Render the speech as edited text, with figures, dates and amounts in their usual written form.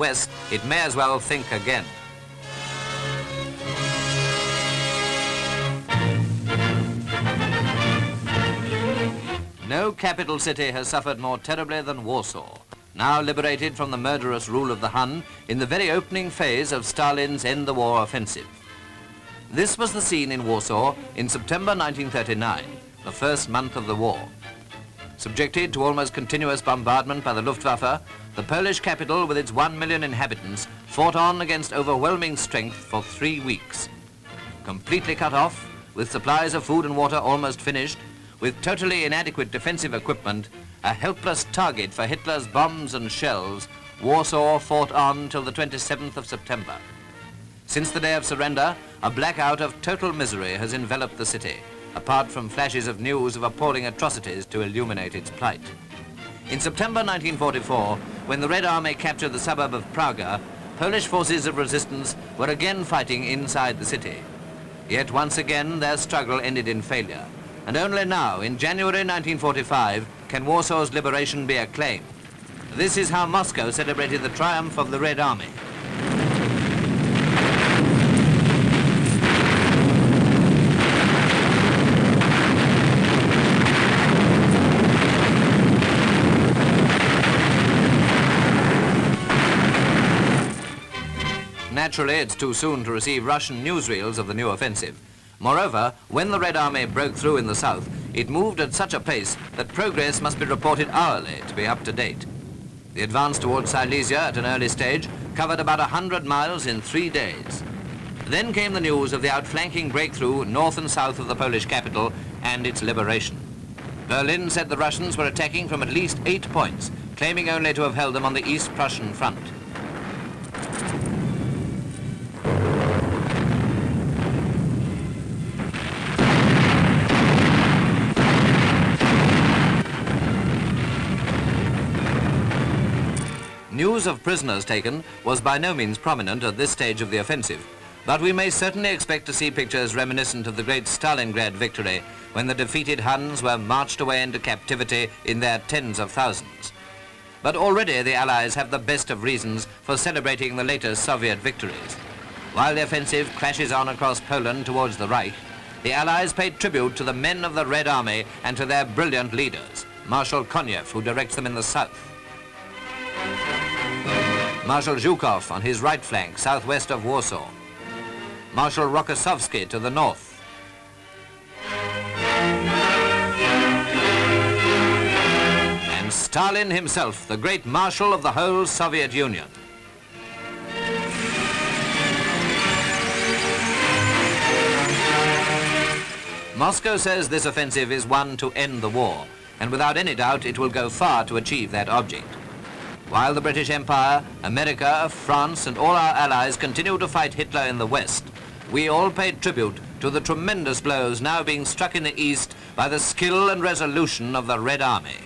West, it may as well think again. No capital city has suffered more terribly than Warsaw, now liberated from the murderous rule of the Hun in the very opening phase of Stalin's End the War offensive. This was the scene in Warsaw in September 1939, the first month of the war. Subjected to almost continuous bombardment by the Luftwaffe, the Polish capital with its 1 million inhabitants fought on against overwhelming strength for 3 weeks. Completely cut off, with supplies of food and water almost finished, with totally inadequate defensive equipment, a helpless target for Hitler's bombs and shells, Warsaw fought on till the 27th of September. Since the day of surrender, a blackout of total misery has enveloped the city, apart from flashes of news of appalling atrocities to illuminate its plight. In September 1944, when the Red Army captured the suburb of Praga, Polish forces of resistance were again fighting inside the city. Yet once again their struggle ended in failure, and only now, in January 1945, can Warsaw's liberation be acclaimed. This is how Moscow celebrated the triumph of the Red Army. Naturally, it's too soon to receive Russian newsreels of the new offensive. Moreover, when the Red Army broke through in the south, it moved at such a pace that progress must be reported hourly to be up to date. The advance towards Silesia at an early stage covered about 100 miles in 3 days. Then came the news of the outflanking breakthrough north and south of the Polish capital and its liberation. Berlin said the Russians were attacking from at least 8 points, claiming only to have held them on the East Prussian front. News of prisoners taken was by no means prominent at this stage of the offensive, but we may certainly expect to see pictures reminiscent of the great Stalingrad victory when the defeated Huns were marched away into captivity in their tens of thousands. But already the Allies have the best of reasons for celebrating the latest Soviet victories. While the offensive crashes on across Poland towards the Reich, the Allies paid tribute to the men of the Red Army and to their brilliant leaders, Marshal Konev, who directs them in the south, Marshal Zhukov on his right flank, southwest of Warsaw, Marshal Rokossovsky to the north, and Stalin himself, the great marshal of the whole Soviet Union. Moscow says this offensive is one to end the war, and without any doubt it will go far to achieve that object. While the British Empire, America, France and all our allies continue to fight Hitler in the West, we all paid tribute to the tremendous blows now being struck in the East by the skill and resolution of the Red Army.